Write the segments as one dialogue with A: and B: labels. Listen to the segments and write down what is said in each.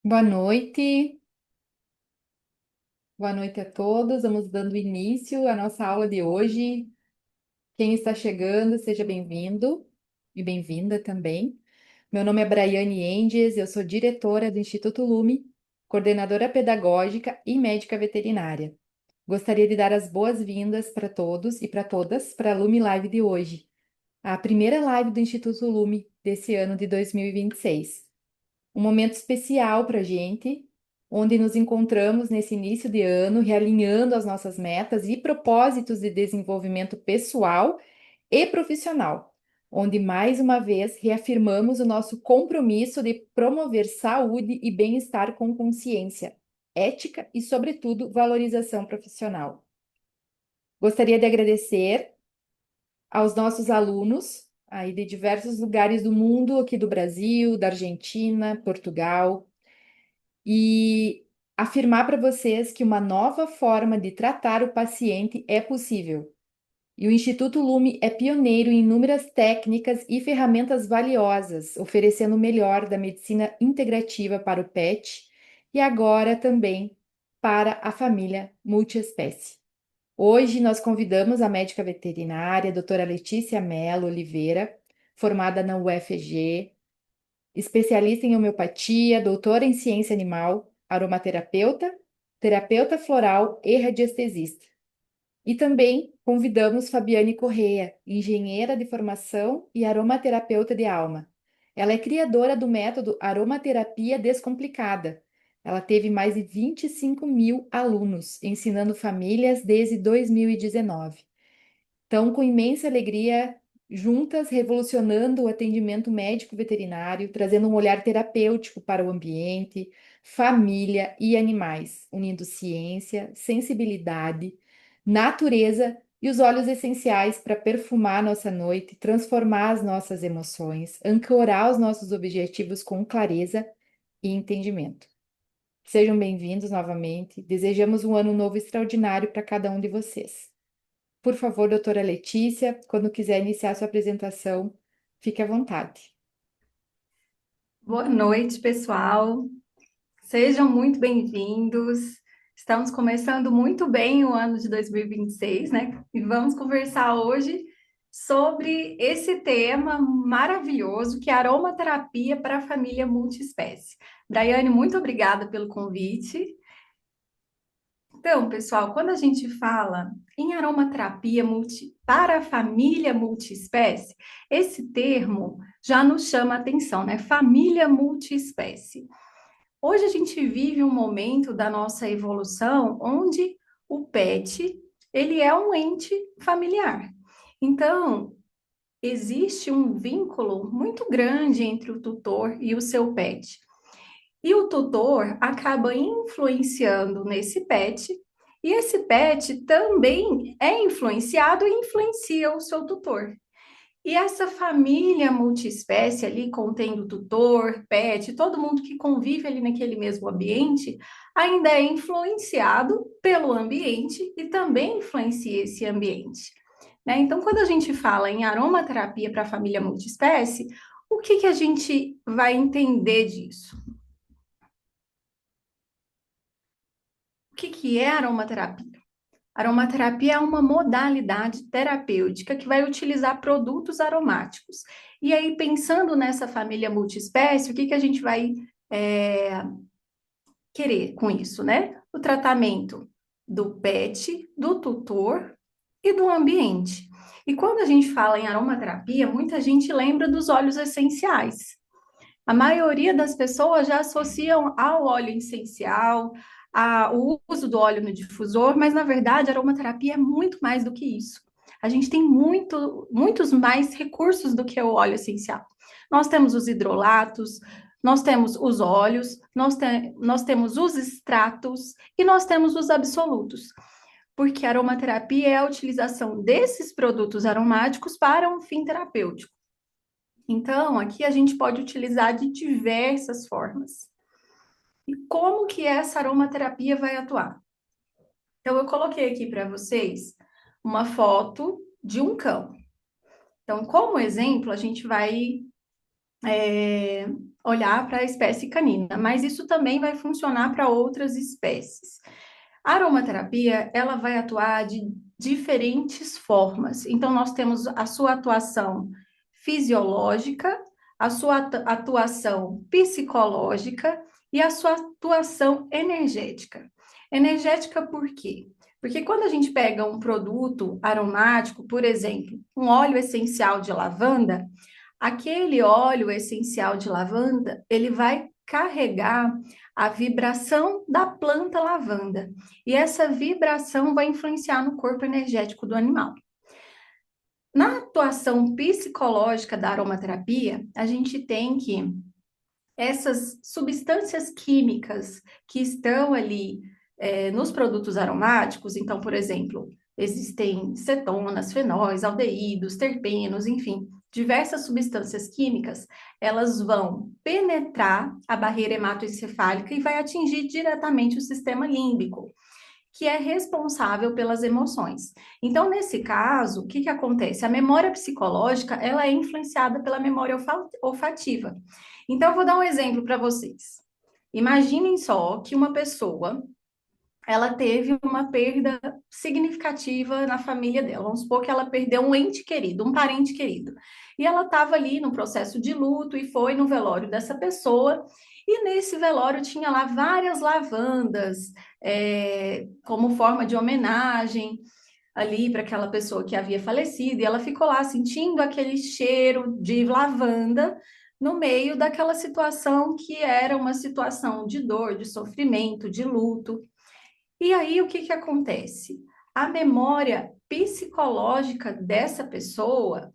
A: Boa noite, boa noite a todos. Vamos dando início à nossa aula de hoje. Quem está chegando, seja bem-vindo e bem-vinda também. Meu nome é Braiane Endes, eu sou diretora do Instituto Lume, coordenadora pedagógica e médica veterinária. Gostaria de dar as boas-vindas para todos e para todas para a Lume Live de hoje, a primeira live do Instituto Lume desse ano de 2026. Um momento especial para a gente, onde nos encontramos nesse início de ano, realinhando as nossas metas e propósitos de desenvolvimento pessoal e profissional, onde mais uma vez reafirmamos o nosso compromisso de promover saúde e bem-estar com consciência, ética e, sobretudo, valorização profissional. Gostaria de agradecer aos nossos alunos aí de diversos lugares do mundo, aqui do Brasil, da Argentina, Portugal, e afirmar para vocês que uma nova forma de tratar o paciente é possível. E o Instituto Lume é pioneiro em inúmeras técnicas e ferramentas valiosas, oferecendo o melhor da medicina integrativa para o PET e agora também para a família multiespécie. Hoje nós convidamos a médica veterinária, a doutora Letícia Mello Oliveira, formada na UFG, especialista em homeopatia, doutora em ciência animal, aromaterapeuta, terapeuta floral e radiestesista. E também convidamos Fabiane Correia, engenheira de formação e aromaterapeuta de alma. Ela é criadora do método Aromaterapia Descomplicada. Ela teve mais de 25 mil alunos, ensinando famílias desde 2019. Então, com imensa alegria, juntas revolucionando o atendimento médico veterinário, trazendo um olhar terapêutico para o ambiente, família e animais, unindo ciência, sensibilidade, natureza e os óleos essenciais para perfumar nossa noite, transformar as nossas emoções, ancorar os nossos objetivos com clareza e entendimento. Sejam bem-vindos novamente. Desejamos um ano novo extraordinário para cada um de vocês. Por favor, doutora Letícia, quando quiser iniciar sua apresentação, fique à vontade.
B: Boa noite, pessoal. Sejam muito bem-vindos. Estamos começando muito bem o ano de 2026, né? E vamos conversar hoje sobre esse tema maravilhoso que é a aromaterapia para a família multiespécie. Braiane, muito obrigada pelo convite. Então, pessoal, quando a gente fala em aromaterapia para a família multiespécie, esse termo já nos chama a atenção, né? Família multiespécie. Hoje a gente vive um momento da nossa evolução onde o pet, ele é um ente familiar. Então, existe um vínculo muito grande entre o tutor e o seu pet. E o tutor acaba influenciando nesse pet, e esse pet também é influenciado e influencia o seu tutor. E essa família multiespécie ali, contendo tutor, pet, todo mundo que convive ali naquele mesmo ambiente, ainda é influenciado pelo ambiente e também influencia esse ambiente. Né? Então, quando a gente fala em aromaterapia para a família multiespécie, o que a gente vai entender disso? O que é aromaterapia? Aromaterapia é uma modalidade terapêutica que vai utilizar produtos aromáticos. E aí, pensando nessa família multiespécie, o que a gente vai é, querer com isso, né? O tratamento do pet, do tutor e do ambiente. E quando a gente fala em aromaterapia, muita gente lembra dos óleos essenciais. A maioria das pessoas já associam ao óleo essencial, ao uso do óleo no difusor, mas na verdade a aromaterapia é muito mais do que isso. A gente tem muitos mais recursos do que o óleo essencial. Nós temos os hidrolatos, nós temos os óleos, nós temos os extratos e nós temos os absolutos. Porque a aromaterapia é a utilização desses produtos aromáticos para um fim terapêutico. Então, aqui a gente pode utilizar de diversas formas. E como que essa aromaterapia vai atuar? Então, eu coloquei aqui para vocês uma foto de um cão. Então, como exemplo, a gente vai olhar para a espécie canina, mas isso também vai funcionar para outras espécies. A aromaterapia, ela vai atuar de diferentes formas. Então, nós temos a sua atuação fisiológica, a sua atuação psicológica e a sua atuação energética. Energética por quê? Porque quando a gente pega um produto aromático, por exemplo, um óleo essencial de lavanda, aquele óleo essencial de lavanda, ele vai carregar a vibração da planta lavanda. E essa vibração vai influenciar no corpo energético do animal. Na atuação psicológica da aromaterapia, a gente tem que essas substâncias químicas que estão ali nos produtos aromáticos, então, por exemplo, existem cetonas, fenóis, aldeídos, terpenos, enfim, diversas substâncias químicas, elas vão penetrar a barreira hematoencefálica e vai atingir diretamente o sistema límbico, que é responsável pelas emoções. Então, nesse caso, o que acontece? A memória psicológica, ela é influenciada pela memória olfativa. Então, eu vou dar um exemplo para vocês. Imaginem só que uma pessoa, ela teve uma perda significativa na família dela. Vamos supor que ela perdeu um ente querido, um parente querido. E ela estava ali no processo de luto e foi no velório dessa pessoa. E nesse velório tinha lá várias lavandas, como forma de homenagem ali para aquela pessoa que havia falecido. E ela ficou lá sentindo aquele cheiro de lavanda no meio daquela situação que era uma situação de dor, de sofrimento, de luto. E aí, o que acontece? A memória psicológica dessa pessoa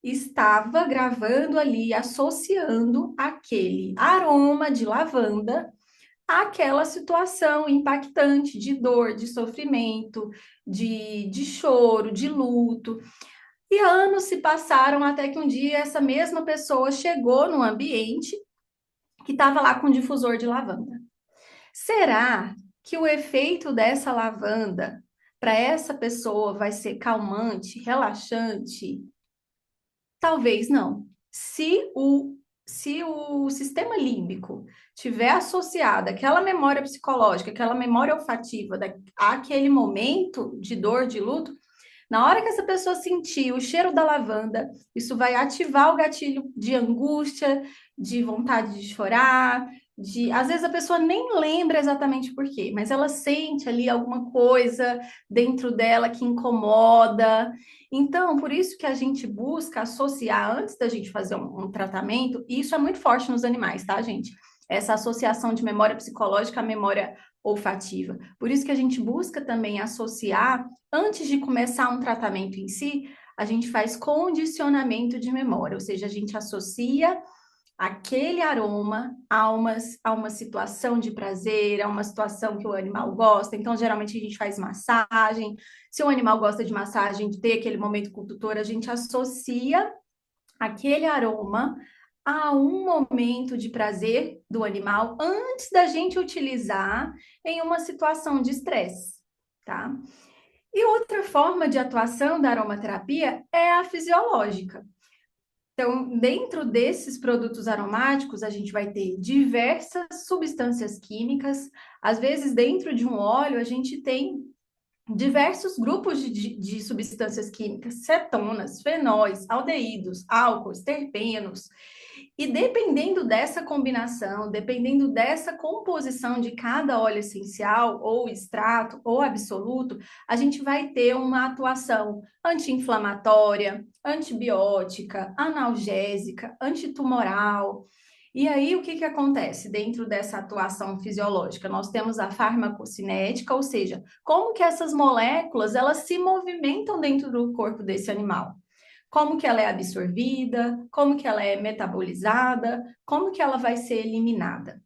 B: estava gravando ali, associando aquele aroma de lavanda àquela situação impactante de dor, de sofrimento, de choro, de luto. E anos se passaram até que um dia essa mesma pessoa chegou no ambiente que estava lá com difusor de lavanda. Será que o efeito dessa lavanda para essa pessoa vai ser calmante, relaxante? Talvez não. Se o sistema límbico tiver associado àquela memória psicológica, aquela memória olfativa àquele momento de dor, de luto, na hora que essa pessoa sentir o cheiro da lavanda, isso vai ativar o gatilho de angústia, de vontade de chorar, às vezes a pessoa nem lembra exatamente por quê, mas ela sente ali alguma coisa dentro dela que incomoda. Então, por isso que a gente busca associar antes da gente fazer um tratamento, e isso é muito forte nos animais, tá, gente? Essa associação de memória psicológica à memória olfativa. Por isso que a gente busca também associar, antes de começar um tratamento em si, a gente faz condicionamento de memória, ou seja, a gente associa aquele aroma a uma situação de prazer, a uma situação que o animal gosta. Então, geralmente, a gente faz massagem. Se o animal gosta de massagem, de ter aquele momento com o tutor, a gente associa aquele aroma a um momento de prazer do animal antes da gente utilizar em uma situação de estresse, tá? E outra forma de atuação da aromaterapia é a fisiológica. Então, dentro desses produtos aromáticos, a gente vai ter diversas substâncias químicas. Às vezes, dentro de um óleo, a gente tem diversos grupos de substâncias químicas, cetonas, fenóis, aldeídos, álcools, terpenos. E dependendo dessa combinação, dependendo dessa composição de cada óleo essencial, ou extrato, ou absoluto, a gente vai ter uma atuação anti-inflamatória, antibiótica, analgésica, antitumoral. E aí, o que acontece dentro dessa atuação fisiológica? Nós temos a farmacocinética, ou seja, como que essas moléculas elas se movimentam dentro do corpo desse animal. Como que ela é absorvida, como que ela é metabolizada, como que ela vai ser eliminada.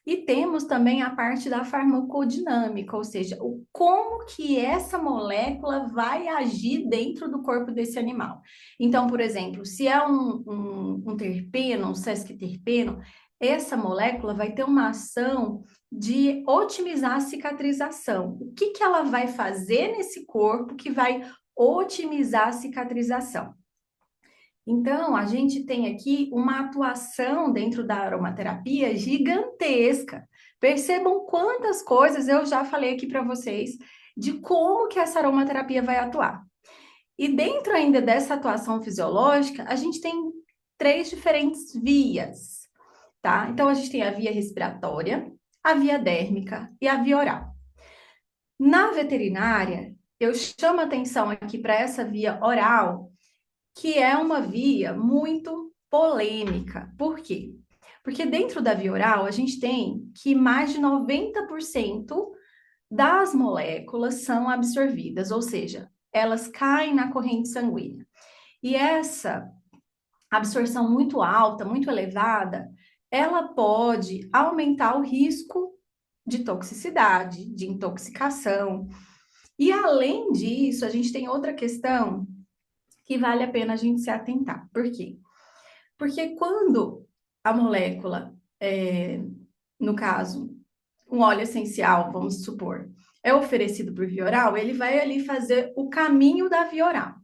B: E temos também a parte da farmacodinâmica, ou seja, como que essa molécula vai agir dentro do corpo desse animal. Então, por exemplo, se é um terpeno, um sesquiterpeno, essa molécula vai ter uma ação de otimizar a cicatrização. O que ela vai fazer nesse corpo que vai otimizar a cicatrização? Então, a gente tem aqui uma atuação dentro da aromaterapia gigantesca. Percebam quantas coisas eu já falei aqui para vocês de como que essa aromaterapia vai atuar. E dentro ainda dessa atuação fisiológica, a gente tem três diferentes vias, tá? Então, a gente tem a via respiratória, a via dérmica e a via oral. Na veterinária, eu chamo atenção aqui para essa via oral, que é uma via muito polêmica. Por quê? Porque dentro da via oral, a gente tem que mais de 90% das moléculas são absorvidas, ou seja, elas caem na corrente sanguínea. E essa absorção muito alta, muito elevada, ela pode aumentar o risco de toxicidade, de intoxicação. E além disso, a gente tem outra questão que vale a pena a gente se atentar. Por quê? Porque quando a molécula, no caso, um óleo essencial, vamos supor, é oferecido por via oral, ele vai ali fazer o caminho da via oral.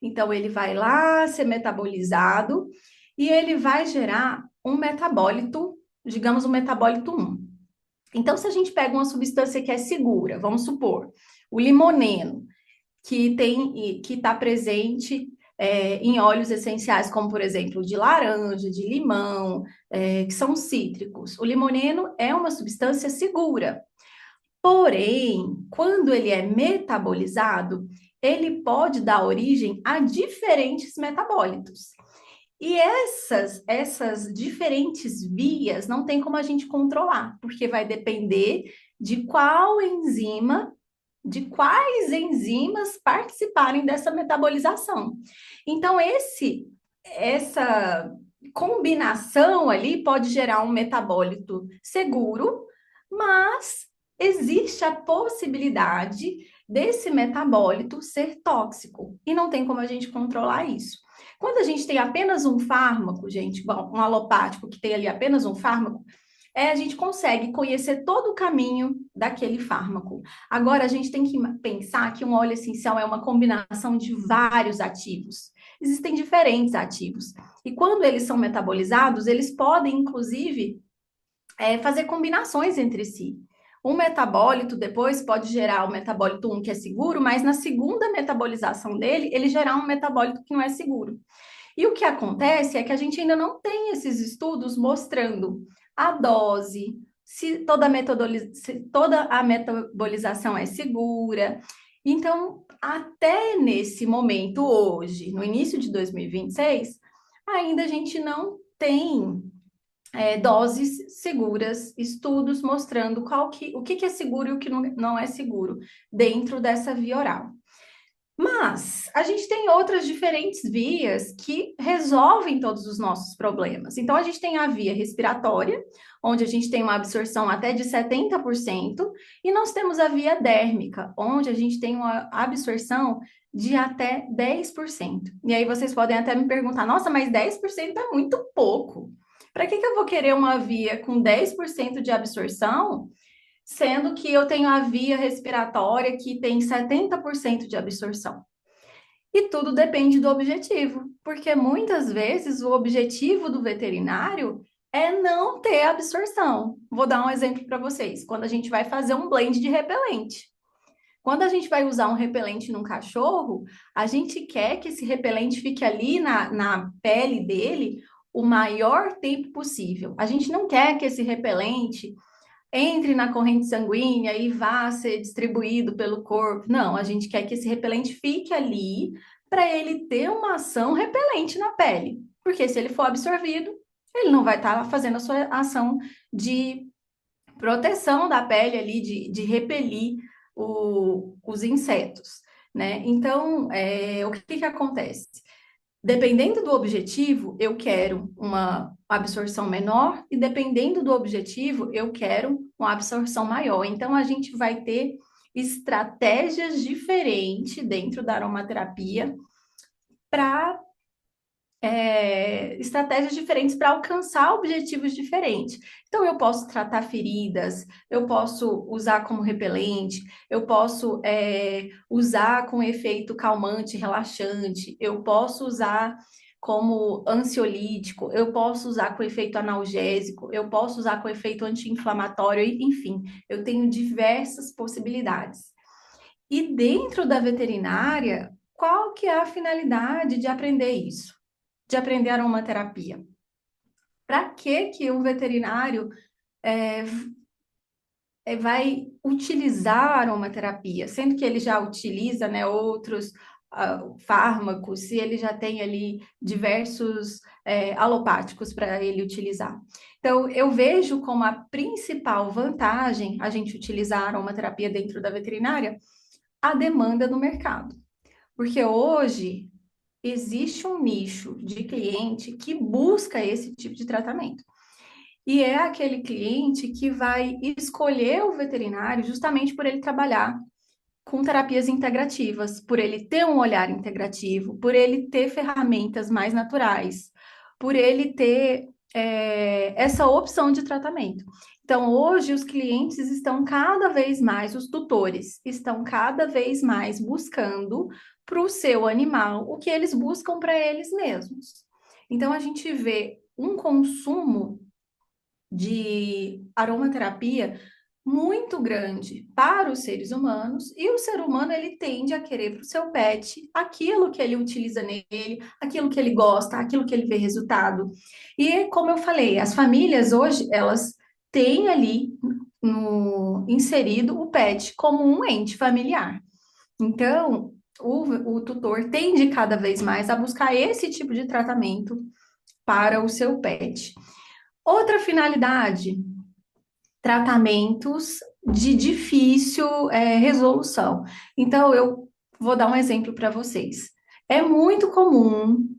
B: Então, ele vai lá ser metabolizado e ele vai gerar um metabólito, digamos, um metabólito 1. Então, se a gente pega uma substância que é segura, vamos supor, o limoneno, que está presente em óleos essenciais, como por exemplo de laranja, de limão, que são cítricos. O limoneno é uma substância segura. Porém, quando ele é metabolizado, ele pode dar origem a diferentes metabólitos. E essas diferentes vias não tem como a gente controlar, porque vai depender de qual enzima, de quais enzimas participarem dessa metabolização. Então, essa combinação ali pode gerar um metabólito seguro, mas existe a possibilidade desse metabólito ser tóxico e não tem como a gente controlar isso. Quando a gente tem apenas um fármaco, gente, bom, um alopático que tem ali apenas um fármaco, a gente consegue conhecer todo o caminho daquele fármaco. Agora, a gente tem que pensar que um óleo essencial é uma combinação de vários ativos. Existem diferentes ativos. E quando eles são metabolizados, eles podem, inclusive, fazer combinações entre si. Um metabólito depois pode gerar o metabólito 1 que é seguro, mas na segunda metabolização dele, ele gerar um metabólito que não é seguro. E o que acontece é que a gente ainda não tem esses estudos mostrando a dose, se toda a metabolização é segura. Então, até nesse momento, hoje, no início de 2026, ainda a gente não tem doses seguras, estudos mostrando o que é seguro e o que não é seguro dentro dessa via oral. Mas a gente tem outras diferentes vias que resolvem todos os nossos problemas. Então, a gente tem a via respiratória, onde a gente tem uma absorção até de 70%, e nós temos a via dérmica, onde a gente tem uma absorção de até 10%. E aí vocês podem até me perguntar: nossa, mas 10% é muito pouco. Para que eu vou querer uma via com 10% de absorção? Sendo que eu tenho a via respiratória que tem 70% de absorção. E tudo depende do objetivo, porque muitas vezes o objetivo do veterinário é não ter absorção. Vou dar um exemplo para vocês. Quando a gente vai fazer um blend de repelente. Quando a gente vai usar um repelente num cachorro, a gente quer que esse repelente fique ali na pele dele o maior tempo possível. A gente não quer que esse repelente entre na corrente sanguínea e vá ser distribuído pelo corpo. Não, a gente quer que esse repelente fique ali para ele ter uma ação repelente na pele. Porque se ele for absorvido, ele não vai estar fazendo a sua ação de proteção da pele ali, de repelir os insetos, né? Então, o que acontece? Dependendo do objetivo, eu quero uma absorção menor, e dependendo do objetivo, eu quero uma absorção maior. Então, a gente vai ter estratégias diferentes dentro da aromaterapia para estratégias diferentes para alcançar objetivos diferentes. Então, eu posso tratar feridas, eu posso usar como repelente, eu posso usar com efeito calmante, relaxante, eu posso usar como ansiolítico, eu posso usar com efeito analgésico, eu posso usar com efeito anti-inflamatório, enfim, eu tenho diversas possibilidades. E dentro da veterinária, qual que é a finalidade de aprender isso? De aprender aromaterapia? Para que que um veterinário é, vai utilizar a aromaterapia, sendo que ele já utiliza, né, outros fármacos, se ele já tem ali diversos alopáticos para ele utilizar. Então, eu vejo como a principal vantagem a gente utilizar a aromaterapia dentro da veterinária a demanda no mercado. Porque hoje existe um nicho de cliente que busca esse tipo de tratamento. E é aquele cliente que vai escolher o veterinário justamente por ele trabalhar com terapias integrativas, por ele ter um olhar integrativo, por ele ter ferramentas mais naturais, por ele ter essa opção de tratamento. Então, hoje, os clientes estão cada vez mais, os tutores estão cada vez mais buscando para o seu animal o que eles buscam para eles mesmos. Então, a gente vê um consumo de aromaterapia muito grande para os seres humanos e o ser humano ele tende a querer para o seu pet aquilo que ele utiliza nele, aquilo que ele gosta, aquilo que ele vê resultado. E como eu falei, as famílias hoje elas têm ali inserido o pet como um ente familiar. Então, o tutor tende cada vez mais a buscar esse tipo de tratamento para o seu pet. Outra finalidade, tratamentos de difícil resolução. Então, eu vou dar um exemplo para vocês. É muito comum,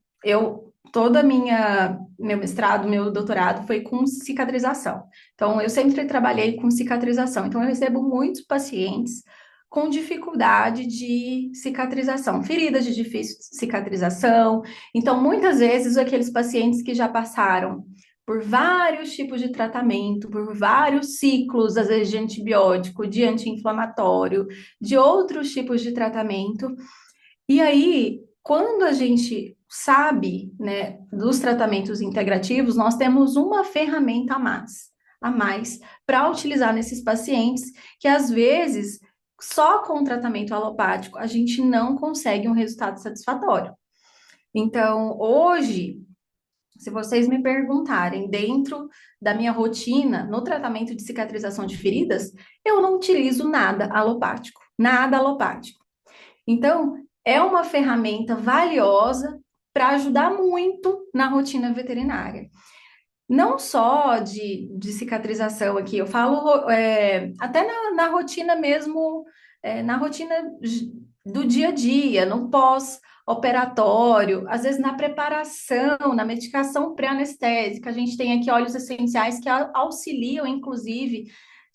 B: toda meu mestrado, meu doutorado foi com cicatrização. Então, eu sempre trabalhei com cicatrização. Então, eu recebo muitos pacientes com dificuldade de cicatrização, feridas de difícil cicatrização. Então, muitas vezes, aqueles pacientes que já passaram por vários tipos de tratamento, por vários ciclos, às vezes de antibiótico, de anti-inflamatório, de outros tipos de tratamento. E aí, quando a gente sabe, né, dos tratamentos integrativos, nós temos uma ferramenta a mais para utilizar nesses pacientes que às vezes só com o tratamento alopático a gente não consegue um resultado satisfatório. Então, hoje, se vocês me perguntarem dentro da minha rotina no tratamento de cicatrização de feridas, eu não utilizo nada alopático, nada alopático. Então, é uma ferramenta valiosa para ajudar muito na rotina veterinária. Não só de cicatrização aqui, eu falo até na rotina mesmo, na rotina do dia a dia, no pós-operatório, às vezes na preparação, na medicação pré-anestésica. A gente tem aqui óleos essenciais que auxiliam, inclusive,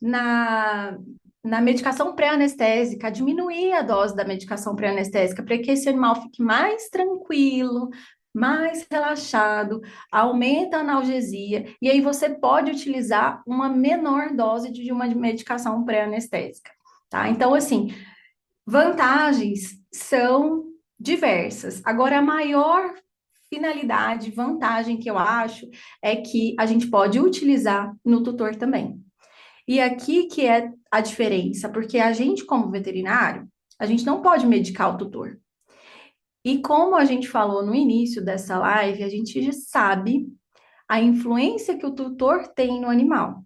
B: na, na medicação pré-anestésica, a diminuir a dose da medicação pré-anestésica, para que esse animal fique mais tranquilo, mais relaxado, aumenta a analgesia, e aí você pode utilizar uma menor dose de uma medicação pré-anestésica, tá? Então, assim, vantagens são diversas. Agora, a maior finalidade, vantagem que eu acho é que a gente pode utilizar no tutor também. E aqui que é a diferença, porque a gente, como veterinário, a gente não pode medicar o tutor. E como a gente falou no início dessa live, a gente já sabe a influência que o tutor tem no animal.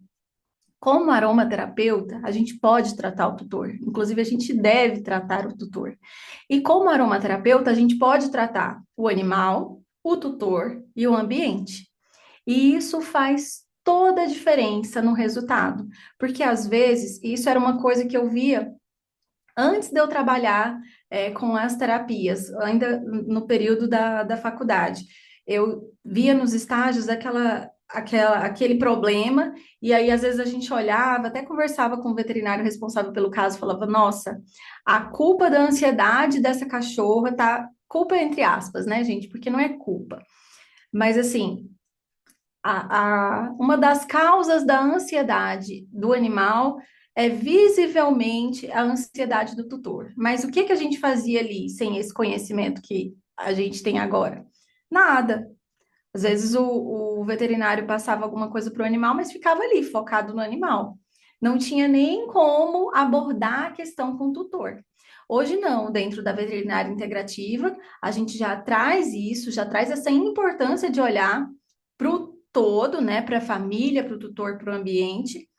B: Como aromaterapeuta, a gente pode tratar o tutor, inclusive a gente deve tratar o tutor. E como aromaterapeuta, a gente pode tratar o animal, o tutor e o ambiente. E isso faz toda a diferença no resultado, porque às vezes, isso era uma coisa que eu via antes de eu trabalhar com as terapias, ainda no período da faculdade. Eu via nos estágios aquele problema, e aí às vezes a gente olhava, até conversava com o veterinário responsável pelo caso, falava, nossa, a culpa da ansiedade dessa cachorra tá, culpa entre aspas, né, gente, porque não é culpa. Mas assim, uma das causas da ansiedade do animal é visivelmente a ansiedade do tutor. Mas o que que a gente fazia ali sem esse conhecimento que a gente tem agora? Nada. Às vezes o veterinário passava alguma coisa para o animal, mas ficava ali, focado no animal. Não tinha nem como abordar a questão com o tutor. Hoje não, dentro da veterinária integrativa, a gente já traz isso, já traz essa importância de olhar para o todo, né, para a família, para o tutor, para o ambiente,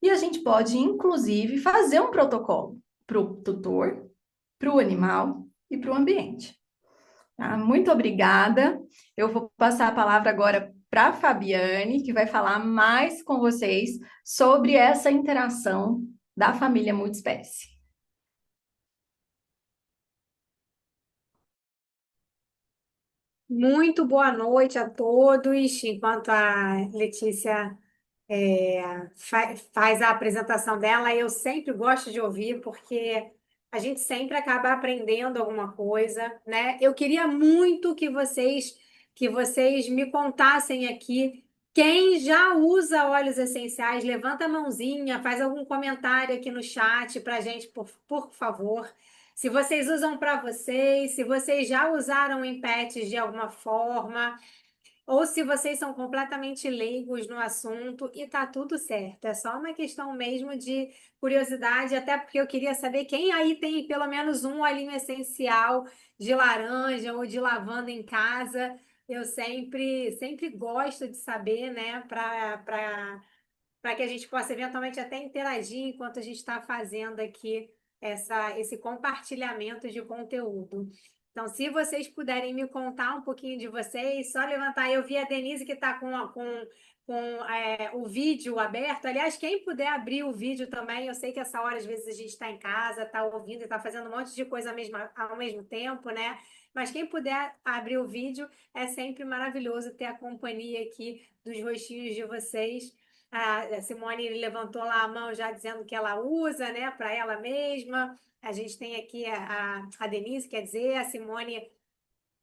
B: e a gente pode, inclusive, fazer um protocolo para o tutor, para o animal e para o ambiente. Tá? Muito obrigada. Eu vou passar a palavra agora para a Fabiane, que vai falar mais com vocês sobre essa interação da família multiespécie.
C: Muito boa noite a todos. Enquanto a Letícia faz a apresentação dela, eu sempre gosto de ouvir, porque a gente sempre acaba aprendendo alguma coisa, né? Eu queria muito que vocês me contassem aqui quem já usa óleos essenciais. Levanta a mãozinha, faz algum comentário aqui no chat para a gente, por favor. Se vocês usam para vocês, se vocês já usaram em pets de alguma forma, ou se vocês são completamente leigos no assunto e tá tudo certo. É só uma questão mesmo de curiosidade, até porque eu queria saber quem aí tem pelo menos um olhinho essencial de laranja ou de lavanda em casa. Eu sempre gosto de saber, né, para que a gente possa eventualmente até interagir enquanto a gente está fazendo aqui esse compartilhamento de conteúdo. Então, se vocês puderem me contar um pouquinho de vocês, só levantar. Eu vi a Denise que está com o vídeo aberto. Aliás, quem puder abrir o vídeo também, eu sei que essa hora, às vezes, a gente está em casa, está ouvindo e está fazendo um monte de coisa ao mesmo tempo, né? Mas quem puder abrir o vídeo, é sempre maravilhoso ter a companhia aqui dos rostinhos de vocês. A Simone levantou lá a mão já dizendo que ela usa, né, para ela mesma. A gente tem aqui a Denise, quer dizer, a Simone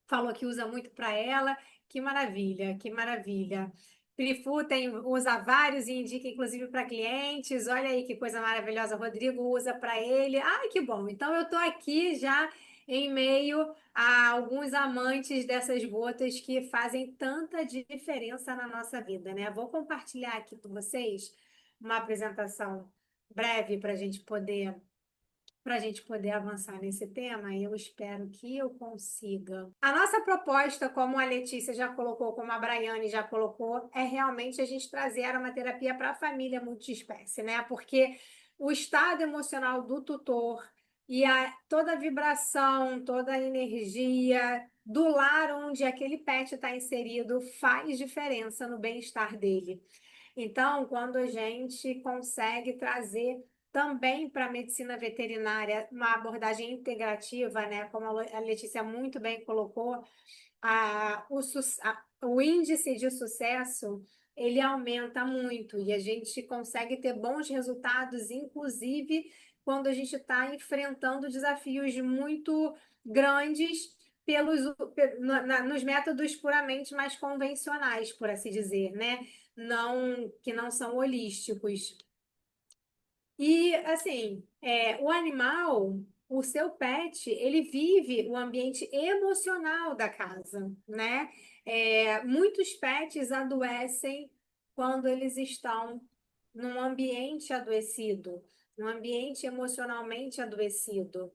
C: falou que usa muito para ela. Que maravilha, que maravilha. Trifu usa vários e indica inclusive para clientes. Olha aí que coisa maravilhosa. Rodrigo usa para ele. Ai, que bom. Então eu estou aqui já em meio a alguns amantes dessas gotas que fazem tanta diferença na nossa vida, né? Vou compartilhar aqui com vocês uma apresentação breve para a gente poder avançar nesse tema. Eu espero que eu consiga. A nossa proposta, como a Letícia já colocou, como a Braiane já colocou, é realmente a gente trazer aromaterapia para a família multiespécie, né? Porque o estado emocional do tutor e toda a vibração, toda a energia do lar onde aquele pet está inserido faz diferença no bem-estar dele. Então, quando a gente consegue trazer também para a medicina veterinária uma abordagem integrativa, né? Como a Letícia muito bem colocou, o índice de sucesso ele aumenta muito e a gente consegue ter bons resultados, inclusive quando a gente está enfrentando desafios muito grandes nos métodos puramente mais convencionais, por assim dizer, né? Não, que não são holísticos. E, assim, o animal, o seu pet, ele vive o ambiente emocional da casa, né? Muitos pets adoecem quando eles estão num ambiente adoecido, num ambiente emocionalmente adoecido.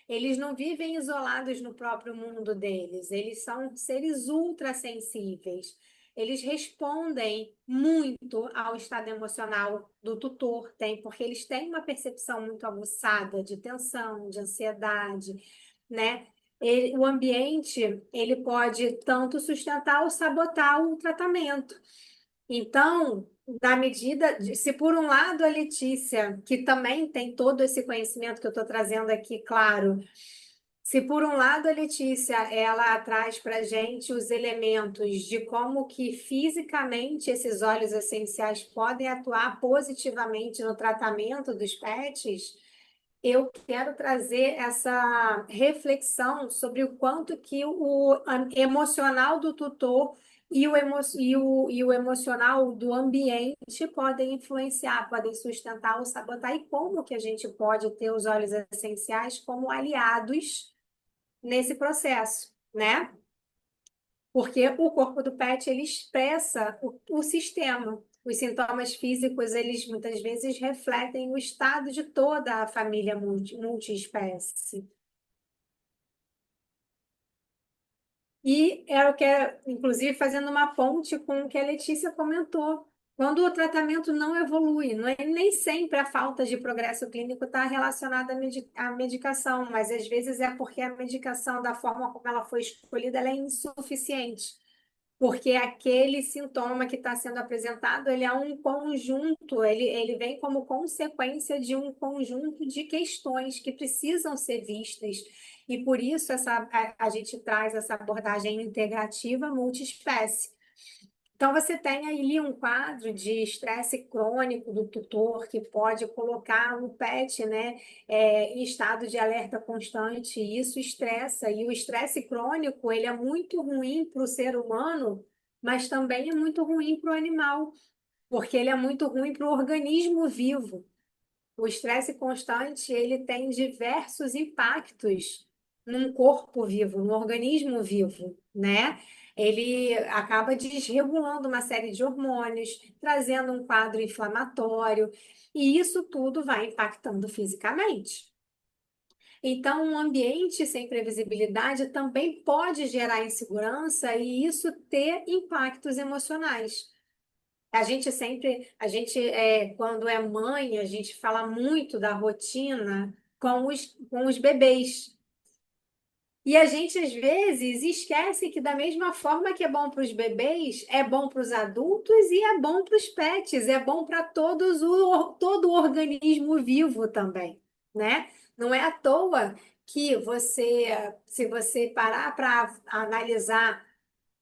C: Eles não vivem isolados no próprio mundo deles, eles são seres ultrassensíveis. Eles respondem muito ao estado emocional do tutor, porque eles têm uma percepção muito aguçada de tensão, de ansiedade, né? O ambiente, ele pode tanto sustentar ou sabotar o tratamento. Então, se por um lado a Letícia, que também tem todo esse conhecimento que eu estou trazendo aqui, claro, se por um lado a Letícia ela traz para a gente os elementos de como que fisicamente esses óleos essenciais podem atuar positivamente no tratamento dos pets, eu quero trazer essa reflexão sobre o quanto que o emocional do tutor e o emocional do ambiente podem influenciar, podem sustentar ou sabotar, e como que a gente pode ter os óleos essenciais como aliados nesse processo, né? porque o corpo do pet ele expressa o sistema. Os sintomas físicos, eles muitas vezes refletem o estado de toda a família multiespécie. E era o que, inclusive, fazendo uma ponte com o que a Letícia comentou. Quando o tratamento não evolui, não é, nem sempre a falta de progresso clínico está relacionada à medicação, mas às vezes é porque a medicação, da forma como ela foi escolhida, ela é insuficiente. Porque aquele sintoma que está sendo apresentado, ele é um conjunto, ele vem como consequência de um conjunto de questões que precisam ser vistas. E por isso a gente traz essa abordagem integrativa multiespécie. Então, você tem ali um quadro de estresse crônico do tutor, que pode colocar o pet, né, em estado de alerta constante, e isso estressa. E o estresse crônico, ele é muito ruim para o ser humano, mas também é muito ruim para o animal, porque ele é muito ruim para o organismo vivo. O estresse constante, ele tem diversos impactos num corpo vivo, num organismo vivo, né? Ele acaba desregulando uma série de hormônios, trazendo um quadro inflamatório, e isso tudo vai impactando fisicamente. Então, um ambiente sem previsibilidade também pode gerar insegurança e isso ter impactos emocionais. Quando é mãe, a gente fala muito da rotina com os bebês. E a gente, às vezes, esquece que, da mesma forma que é bom para os bebês, é bom para os adultos e é bom para os pets, é bom para todo o organismo vivo também, né? Não é à toa que se você parar para analisar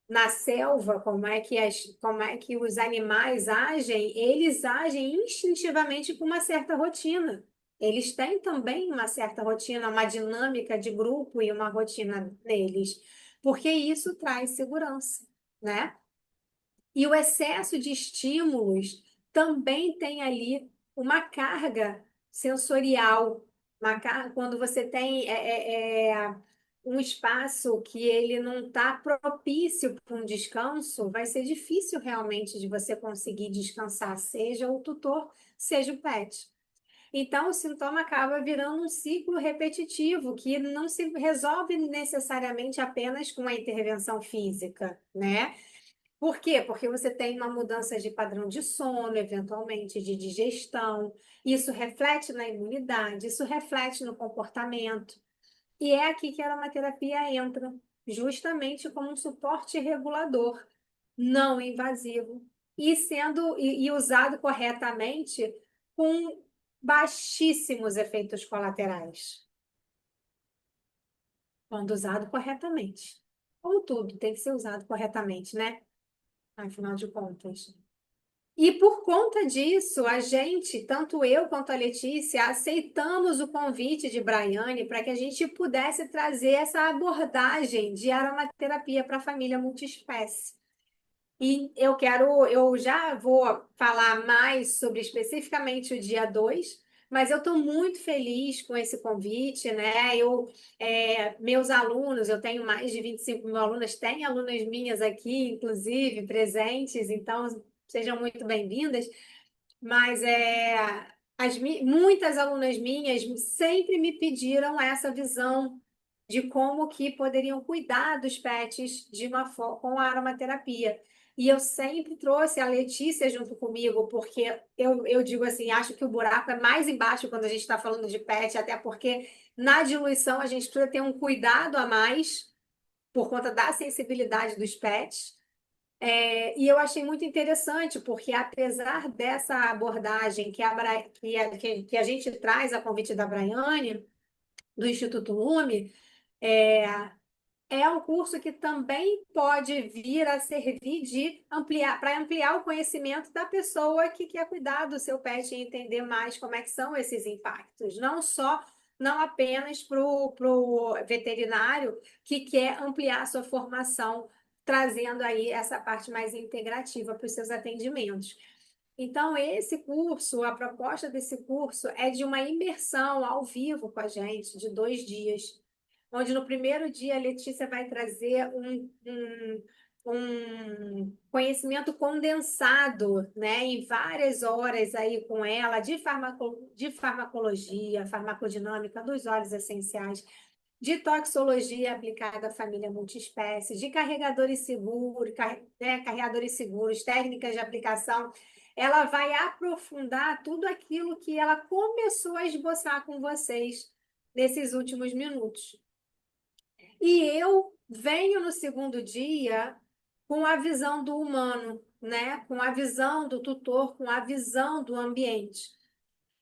C: na selva, como é que os animais agem, eles agem instintivamente com uma certa rotina. Eles têm também uma certa rotina, uma dinâmica de grupo e uma rotina neles, porque isso traz segurança, né? E o excesso de estímulos também tem ali uma carga sensorial, quando você tem um espaço que ele não está propício para um descanso, vai ser difícil realmente de você conseguir descansar, seja o tutor, seja o pet. Então, o sintoma acaba virando um ciclo repetitivo que não se resolve necessariamente apenas com a intervenção física, né? Por quê? Porque você tem uma mudança de padrão de sono, eventualmente de digestão. Isso reflete na imunidade, isso reflete no comportamento. E é aqui que a aromaterapia entra, justamente como um suporte regulador, não invasivo, e usado corretamente com baixíssimos efeitos colaterais, quando usado corretamente. Como tudo, tem que ser usado corretamente, né? Afinal de contas. E por conta disso, a gente, tanto eu quanto a Letícia, aceitamos o convite de Braiane para que a gente pudesse trazer essa abordagem de aromaterapia para a família multiespécie. E eu já vou falar mais sobre especificamente o dia 2, mas eu estou muito feliz com esse convite, né? Meus alunos, eu tenho mais de 25 mil alunas, tem alunas minhas aqui, inclusive, presentes, então sejam muito bem-vindas. Mas muitas alunas minhas sempre me pediram essa visão de como que poderiam cuidar dos pets com a aromaterapia. E eu sempre trouxe a Letícia junto comigo, porque eu digo assim, acho que o buraco é mais embaixo quando a gente está falando de pet, até porque na diluição a gente precisa ter um cuidado a mais por conta da sensibilidade dos pets. E eu achei muito interessante, porque apesar dessa abordagem que a gente traz a convite da Braiane, do Instituto Lume, é, é um curso que também pode vir a servir para ampliar o conhecimento da pessoa que quer cuidar do seu pet e entender mais como é que são esses impactos. Não apenas para o veterinário que quer ampliar a sua formação, trazendo aí essa parte mais integrativa para os seus atendimentos. Então, esse curso, a proposta desse curso é de uma imersão ao vivo com a gente, de 2 dias, onde no primeiro dia a Letícia vai trazer conhecimento condensado, né, em várias horas aí com ela, de farmacologia, farmacodinâmica dos óleos essenciais, de toxicologia aplicada à família multiespécie, de carregadores seguros, carregadores seguros, técnicas de aplicação. Ela vai aprofundar tudo aquilo que ela começou a esboçar com vocês nesses últimos minutos. E eu venho no segundo dia com a visão do humano, né? Com a visão do tutor, com a visão do ambiente.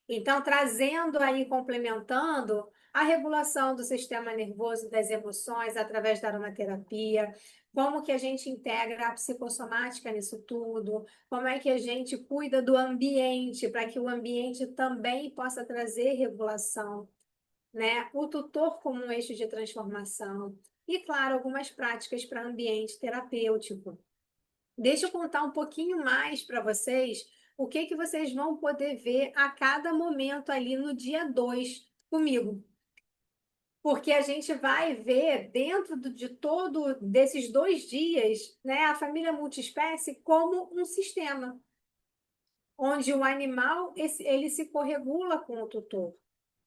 C: Então, trazendo aí, complementando a regulação do sistema nervoso e das emoções através da aromaterapia, como que a gente integra a psicossomática nisso tudo, como é que a gente cuida do ambiente para que o ambiente também possa trazer regulação, né? O tutor como um eixo de transformação e, claro, algumas práticas para ambiente terapêutico. Deixa eu contar um pouquinho mais para vocês o que que vocês vão poder ver a cada momento ali no dia 2 comigo. Porque a gente vai ver dentro de todo desses 2 dias, né, a família multiespécie como um sistema, onde o animal ele se corregula com o tutor.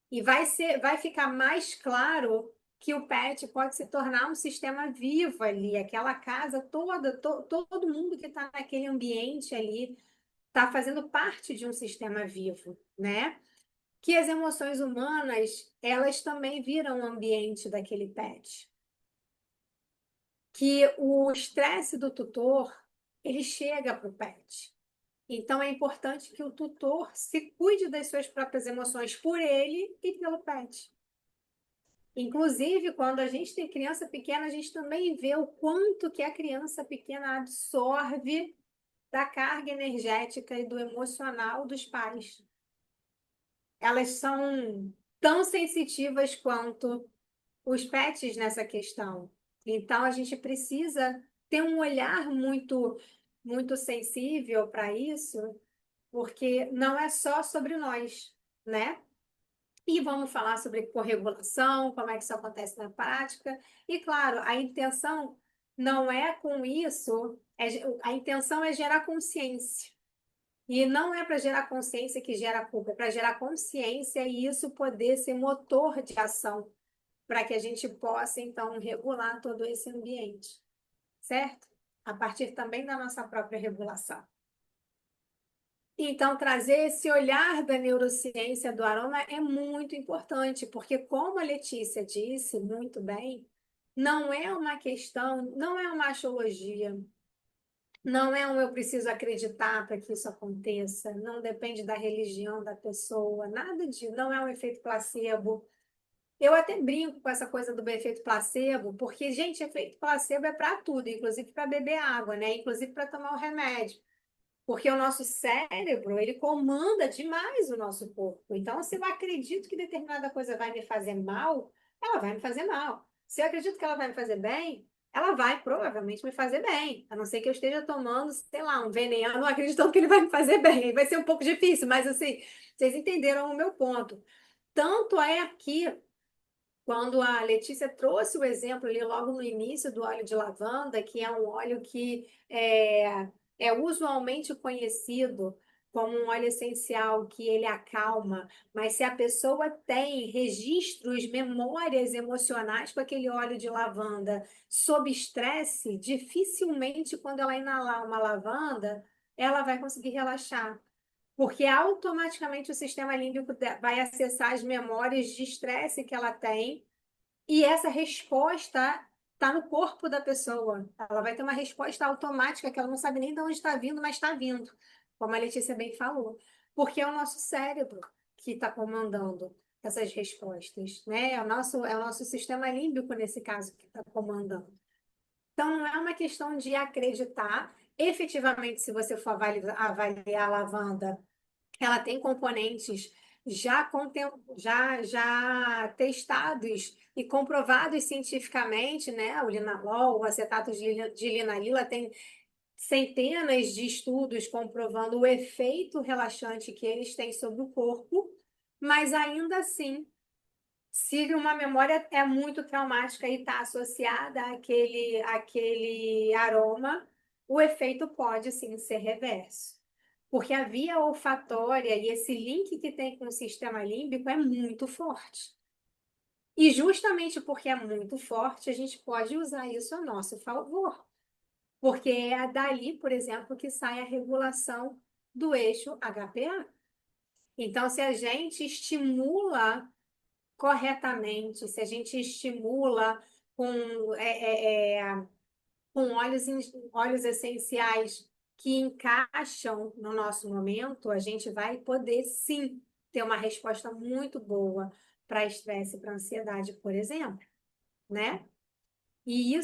C: E vai ficar mais claro que o pet pode se tornar um sistema vivo ali, aquela casa toda, todo mundo que está naquele ambiente ali está fazendo parte de um sistema vivo, né? Que as emoções humanas, elas também viram o ambiente daquele pet. Que o estresse do tutor, ele chega para o pet. Então, é importante que o tutor se cuide das suas próprias emoções por ele e pelo pet. Inclusive, quando a gente tem criança pequena, a gente também vê o quanto que a criança pequena absorve da carga energética e do emocional dos pais. Elas são tão sensitivas quanto os pets nessa questão. Então, a gente precisa ter um olhar muito sensível para isso, porque não é só sobre nós, né? E vamos falar sobre corregulação, como é que isso acontece na prática. E, claro, a intenção não é com isso, a intenção é gerar consciência. E não é para gerar consciência que gera culpa, é para gerar consciência e isso poder ser motor de ação, para que a gente possa, então, regular todo esse ambiente, certo? A partir também da nossa própria regulação. Então, trazer esse olhar da neurociência do aroma é muito importante, porque, como a Letícia disse muito bem, não é uma questão, não é uma axiologia, não é um eu preciso acreditar para que isso aconteça, não depende da religião da pessoa, nada disso, não é um efeito placebo. Eu até brinco com essa coisa do efeito placebo, porque, gente, efeito placebo é para tudo, inclusive para beber água, né? Inclusive para tomar o remédio. Porque o nosso cérebro, ele comanda demais o nosso corpo. Então, se eu acredito que determinada coisa vai me fazer mal, ela vai me fazer mal. Se eu acredito que ela vai me fazer bem, ela vai provavelmente me fazer bem. A não ser que eu esteja tomando, sei lá, um veneno, acreditando que ele vai me fazer bem. Vai ser um pouco difícil, mas assim, vocês entenderam o meu ponto. Tanto é que quando a Letícia trouxe o exemplo ali logo no início do óleo de lavanda, que é um óleo que é usualmente conhecido como um óleo essencial, que ele acalma, mas se a pessoa tem registros, memórias emocionais com aquele óleo de lavanda sob estresse, dificilmente quando ela inalar uma lavanda, ela vai conseguir relaxar. Porque automaticamente o sistema límbico vai acessar as memórias de estresse que ela tem, e essa resposta está no corpo da pessoa. Ela vai ter uma resposta automática que ela não sabe nem de onde está vindo, mas está vindo, como a Letícia bem falou. Porque é o nosso cérebro que está comandando essas respostas, né? É o nosso sistema límbico, nesse caso, que está comandando. Então, não é uma questão de acreditar. Efetivamente, se você for avaliar a lavanda, ela tem componentes já testados e comprovados cientificamente, né? O linalol, o acetato de linalila tem centenas de estudos comprovando o efeito relaxante que eles têm sobre o corpo, mas ainda assim, se uma memória é muito traumática e está associada àquele aroma, o efeito pode sim ser reverso. Porque a via olfatória e esse link que tem com o sistema límbico é muito forte. E justamente porque é muito forte, a gente pode usar isso a nosso favor. Porque é dali, por exemplo, que sai a regulação do eixo HPA. Então, se a gente estimula corretamente, se a gente estimula com, com óleos essenciais que encaixam no nosso momento, a gente vai poder sim ter uma resposta muito boa para estresse e para ansiedade, por exemplo, né? E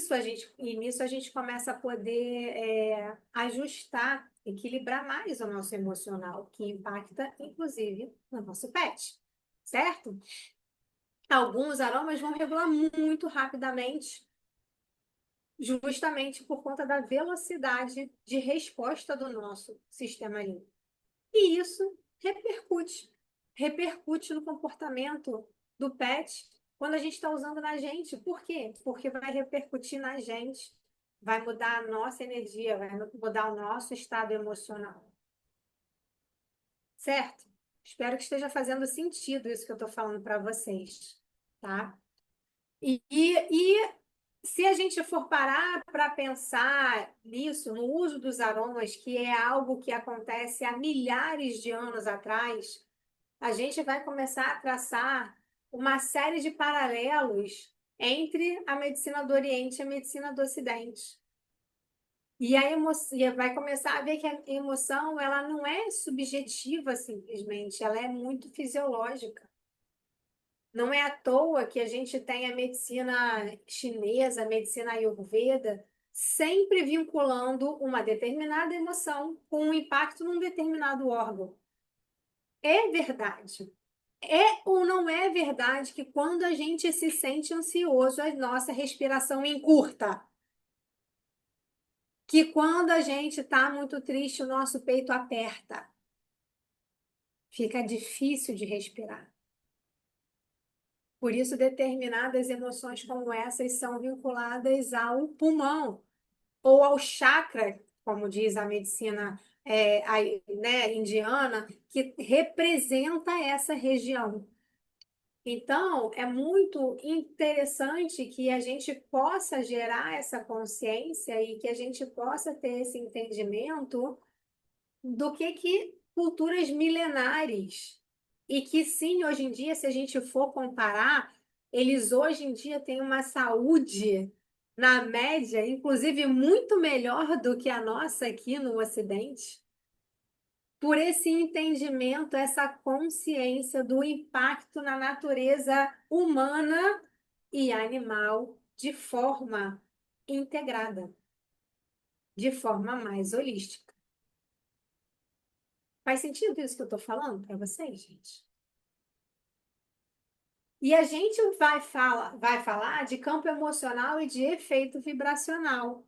C: nisso a gente começa a poder ajustar, equilibrar mais o nosso emocional, que impacta, inclusive, no nosso pet, certo? Alguns aromas vão regular muito rapidamente, justamente por conta da velocidade de resposta do nosso sistema límbico. E isso repercute no comportamento do pet quando a gente está usando na gente. Por quê? Porque vai repercutir na gente, vai mudar a nossa energia, vai mudar o nosso estado emocional. Certo? Espero que esteja fazendo sentido isso que eu estou falando para vocês, tá? E se a gente for parar para pensar nisso, no uso dos aromas, que é algo que acontece há milhares de anos atrás, a gente vai começar a traçar uma série de paralelos entre a medicina do Oriente e a medicina do Ocidente. E vai começar a ver que a emoção ela não é subjetiva simplesmente, ela é muito fisiológica. Não é à toa que a gente tem a medicina chinesa, a medicina Ayurveda, sempre vinculando uma determinada emoção com um impacto num determinado órgão. É verdade. É ou não é verdade que quando a gente se sente ansioso, a nossa respiração encurta? Que quando a gente está muito triste, o nosso peito aperta? Fica difícil de respirar. Por isso, determinadas emoções como essas são vinculadas ao pulmão ou ao chakra, como diz a medicina né, indiana, que representa essa região. Então, é muito interessante que a gente possa gerar essa consciência e que a gente possa ter esse entendimento do que culturas milenares. E que sim, hoje em dia, se a gente for comparar, eles hoje em dia têm uma saúde, na média, inclusive muito melhor do que a nossa aqui no Ocidente, por esse entendimento, essa consciência do impacto na natureza humana e animal de forma integrada, de forma mais holística. Faz sentido isso que eu estou falando para vocês, gente? E a gente vai falar de campo emocional e de efeito vibracional.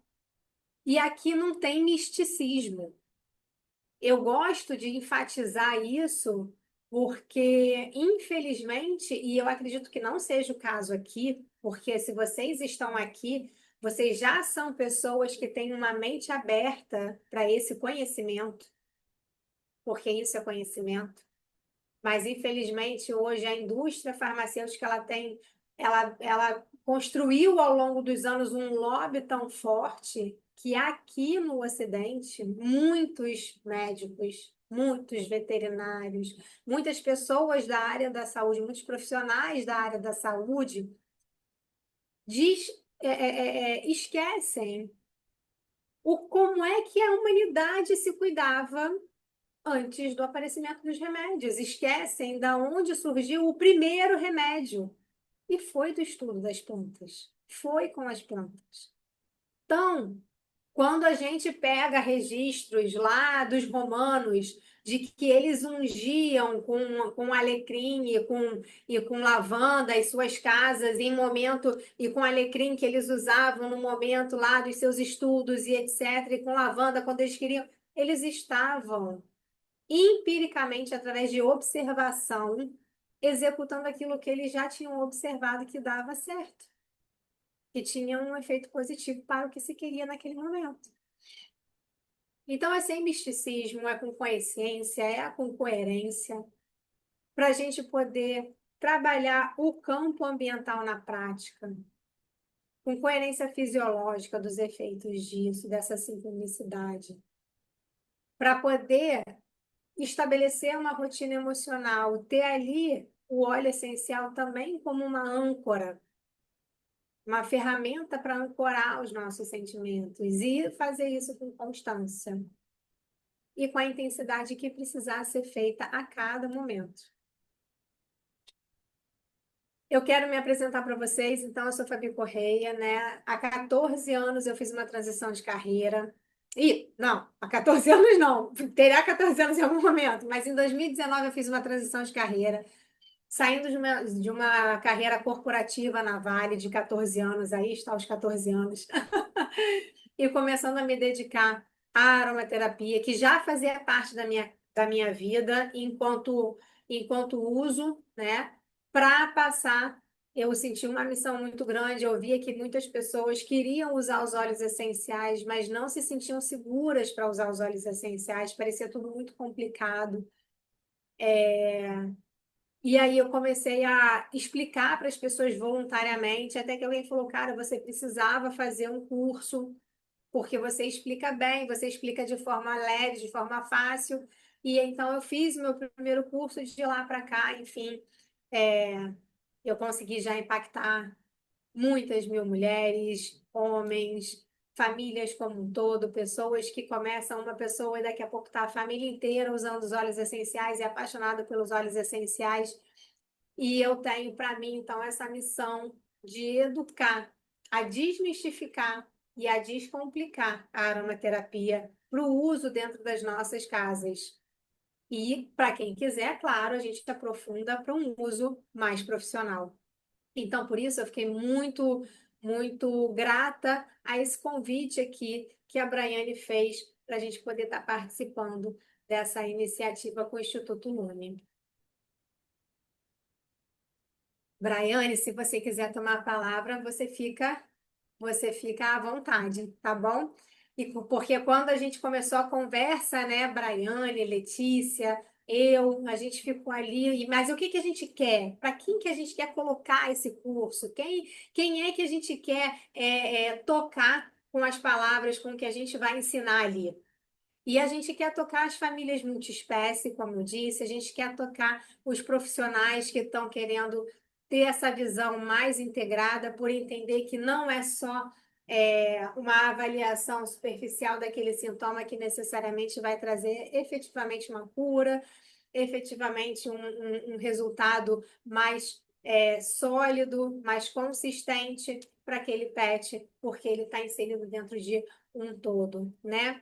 C: E aqui não tem misticismo. Eu gosto de enfatizar isso porque, infelizmente, e eu acredito que não seja o caso aqui, porque se vocês estão aqui, vocês já são pessoas que têm uma mente aberta para esse conhecimento, porque isso é conhecimento. Mas, infelizmente, hoje a indústria farmacêutica ela construiu ao longo dos anos um lobby tão forte que aqui no Ocidente, muitos médicos, muitos veterinários, muitas pessoas da área da saúde, muitos profissionais da área da saúde diz, esquecem como é que a humanidade se cuidava antes do aparecimento dos remédios. Esquecem da onde surgiu o primeiro remédio. E foi do estudo das plantas. Foi com as plantas. Então, quando a gente pega registros lá dos romanos de que eles ungiam com alecrim e com lavanda as suas casas em momento e com alecrim que eles usavam no momento lá dos seus estudos e etc, e com lavanda quando eles queriam, eles estavam empiricamente, através de observação, executando aquilo que eles já tinham observado que dava certo, que tinha um efeito positivo para o que se queria naquele momento. Então, é sem misticismo, é com consciência, é com coerência, para a gente poder trabalhar o campo ambiental na prática, com coerência fisiológica dos efeitos disso, dessa sincronicidade, para poder estabelecer uma rotina emocional, ter ali o óleo essencial também como uma âncora, uma ferramenta para ancorar os nossos sentimentos e fazer isso com constância e com a intensidade que precisar ser feita a cada momento. Eu quero me apresentar para vocês, então eu sou Fabi Correia, né? Há 14 anos eu fiz uma transição de carreira. Não, há 14 anos não, terá 14 anos em algum momento, mas em 2019 eu fiz uma transição de carreira, saindo de uma carreira corporativa na Vale de 14 anos, aí está os 14 anos, e começando a me dedicar à aromaterapia, que já fazia parte da minha vida enquanto uso, né? Para passar, eu senti uma missão muito grande. Eu via que muitas pessoas queriam usar os óleos essenciais, mas não se sentiam seguras para usar os óleos essenciais, parecia tudo muito complicado. E aí eu comecei a explicar para as pessoas voluntariamente, até que alguém falou, cara, você precisava fazer um curso porque você explica bem, você explica de forma leve, de forma fácil. E então eu fiz meu primeiro curso de lá para cá, enfim, é, eu consegui já impactar muitas mil mulheres, homens, famílias como um todo, pessoas que começam uma pessoa e daqui a pouco está a família inteira usando os óleos essenciais e apaixonada pelos óleos essenciais. E eu tenho para mim, então, essa missão de educar, a desmistificar e a descomplicar a aromaterapia para o uso dentro das nossas casas. E, para quem quiser, claro, a gente aprofunda para um uso mais profissional. Então, por isso, eu fiquei muito, muito grata a esse convite aqui que a Braiane fez para a gente poder estar participando dessa iniciativa com o Instituto Lume. Braiane, se você quiser tomar a palavra, você fica à vontade, tá bom? Porque quando a gente começou a conversa, né, Braiane, Letícia, a gente ficou ali, mas o que que a gente quer? Para quem que a gente quer colocar esse curso? Quem é que a gente quer tocar com as palavras, com o que a gente vai ensinar ali? E a gente quer tocar as famílias multiespécie, como eu disse, a gente quer tocar os profissionais que estão querendo ter essa visão mais integrada, por entender que não é só uma avaliação superficial daquele sintoma que necessariamente vai trazer efetivamente uma cura, efetivamente um resultado mais sólido, mais consistente para aquele pet, porque ele está inserido dentro de um todo, né?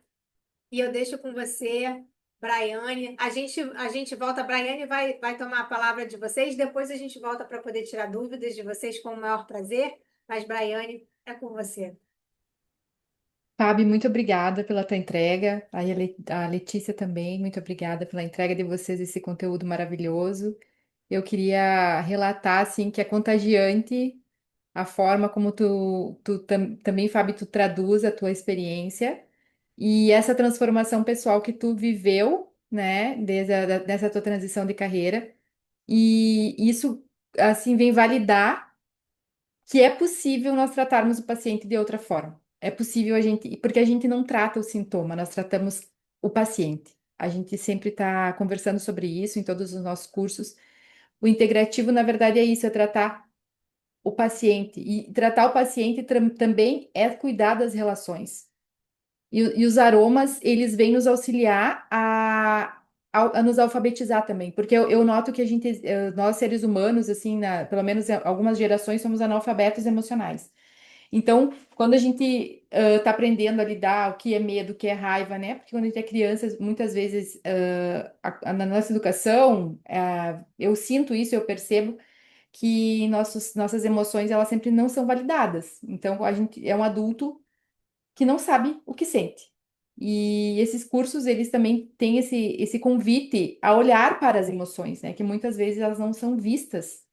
C: E eu deixo com você, Braiane. A gente volta, a Braiane vai tomar a palavra de vocês, depois a gente volta para poder tirar dúvidas de vocês com o maior prazer. Mas, Braiane, é com você.
A: Fabi, muito obrigada pela tua entrega. Aí a Letícia também, muito obrigada pela entrega de vocês esse conteúdo maravilhoso. Eu queria relatar assim que é contagiante a forma como também, Fabi, tu traduz a tua experiência e essa transformação pessoal que tu viveu, né, dessa tua transição de carreira. E isso assim vem validar que é possível nós tratarmos o paciente de outra forma. É possível porque a gente não trata o sintoma, nós tratamos o paciente. A gente sempre está conversando sobre isso em todos os nossos cursos. O integrativo, na verdade, é isso, é tratar o paciente. E tratar o paciente também é cuidar das relações. E os aromas, eles vêm nos auxiliar a nos alfabetizar também, porque eu noto que nós seres humanos, assim, pelo menos em algumas gerações, somos analfabetos emocionais. Então, quando a gente está aprendendo a lidar, o que é medo, o que é raiva, né? Porque quando a gente é criança, muitas vezes, na nossa educação, eu sinto isso, eu percebo que nossas emoções, elas sempre não são validadas. Então, a gente é um adulto que não sabe o que sente. E esses cursos, eles também têm esse convite a olhar para as emoções, né? Que muitas vezes elas não são vistas.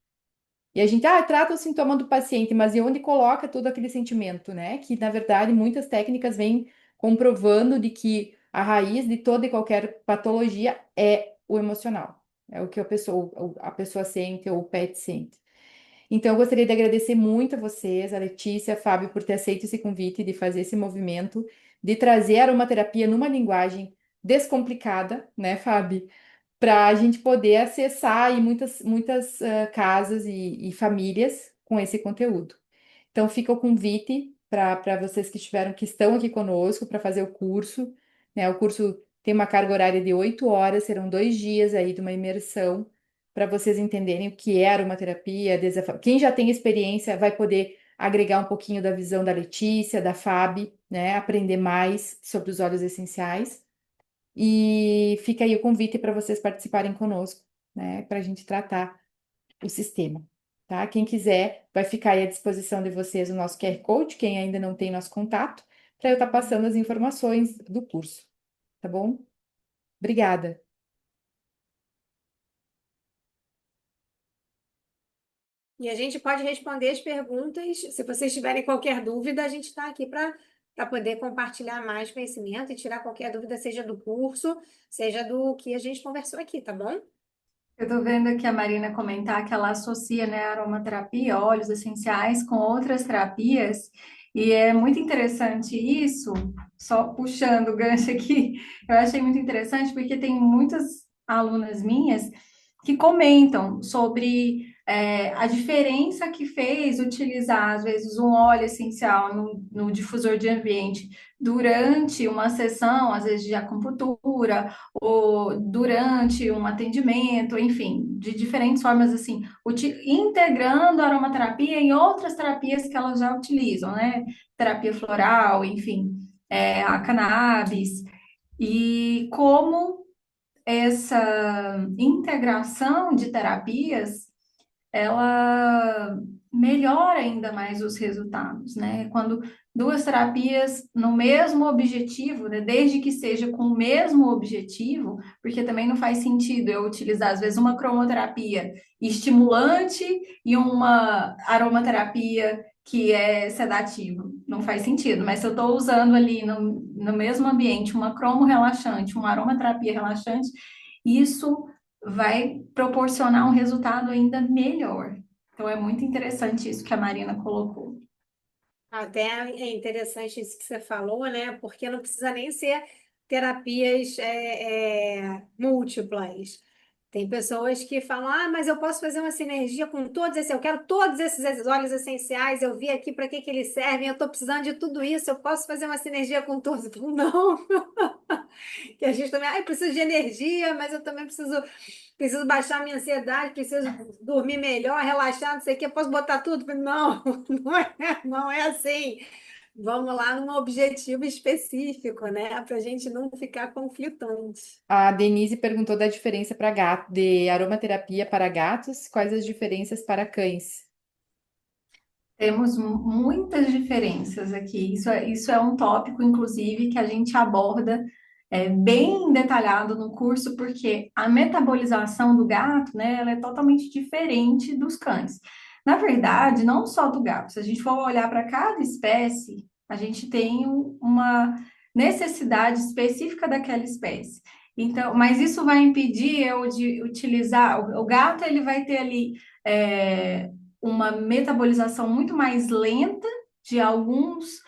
A: E a gente, trata o sintoma do paciente, mas e onde coloca todo aquele sentimento, né? Que, na verdade, muitas técnicas vêm comprovando de que a raiz de toda e qualquer patologia é o emocional. É o que a pessoa sente ou o pet sente. Então, eu gostaria de agradecer muito a vocês, a Letícia, a Fábio, por ter aceito esse convite de fazer esse movimento, de trazer a aromaterapia numa linguagem descomplicada, né, Fábio? Para a gente poder acessar aí muitas casas e famílias com esse conteúdo. Então, fica o convite para vocês que estão aqui conosco para fazer o curso, né? O curso tem uma carga horária de 8 horas, serão 2 dias aí de uma imersão para vocês entenderem o que é aromaterapia, Quem já tem experiência vai poder agregar um pouquinho da visão da Letícia, da Fábio, né? Aprender mais sobre os óleos essenciais. E fica aí o convite para vocês participarem conosco, né? Para a gente tratar o sistema, tá? Quem quiser, vai ficar aí à disposição de vocês o nosso QR Code, quem ainda não tem nosso contato, para eu estar passando as informações do curso, tá bom? Obrigada.
C: E a gente pode responder as perguntas. Se vocês tiverem qualquer dúvida, a gente está aqui para poder compartilhar mais conhecimento e tirar qualquer dúvida, seja do curso, seja do que a gente conversou aqui, tá bom?
B: Eu tô vendo aqui a Marina comentar que ela associa, né, a aromaterapia, óleos essenciais com outras terapias, e é muito interessante isso, só puxando o gancho aqui, eu achei muito interessante porque tem muitas alunas minhas que comentam sobre a diferença que fez utilizar, às vezes, um óleo essencial no difusor de ambiente durante uma sessão, às vezes, de acupuntura, ou durante um atendimento, enfim, de diferentes formas, assim, integrando a aromaterapia em outras terapias que elas já utilizam, né? Terapia floral, enfim, a cannabis, e como essa integração de terapias ela melhora ainda mais os resultados, né? Quando duas terapias no mesmo objetivo, né? Desde que seja com o mesmo objetivo, porque também não faz sentido eu utilizar, às vezes, uma cromoterapia estimulante e uma aromaterapia que é sedativo. Não faz sentido, mas se eu estou usando ali no mesmo ambiente uma cromo relaxante, uma aromaterapia relaxante, isso vai proporcionar um resultado ainda melhor. Então, é muito interessante isso que a Marina colocou.
C: Até é interessante isso que você falou, né? Porque não precisa nem ser terapias múltiplas. Tem pessoas que falam, ah, mas eu posso fazer uma sinergia com todos esses, eu quero todos esses óleos essenciais, eu vi aqui para que que eles servem, eu estou precisando de tudo isso, eu posso fazer uma sinergia com todos. Eu falo, não, que a gente também, ah, eu preciso de energia, mas eu também preciso baixar minha ansiedade, preciso dormir melhor, relaxar, não sei o que, eu posso botar tudo? Não, não é assim. Vamos lá num objetivo específico, né? Para a gente não ficar conflitante.
A: A Denise perguntou da diferença para gato, de aromaterapia para gatos, quais as diferenças para cães?
B: Temos muitas diferenças aqui. Isso é um tópico, inclusive, que a gente aborda bem detalhado no curso, porque a metabolização do gato, né, ela é totalmente diferente dos cães. Na verdade, não só do gato. Se a gente for olhar para cada espécie, a gente tem uma necessidade específica daquela espécie. Então, mas isso vai impedir eu de utilizar. O gato ele vai ter ali uma metabolização muito mais lenta de algumas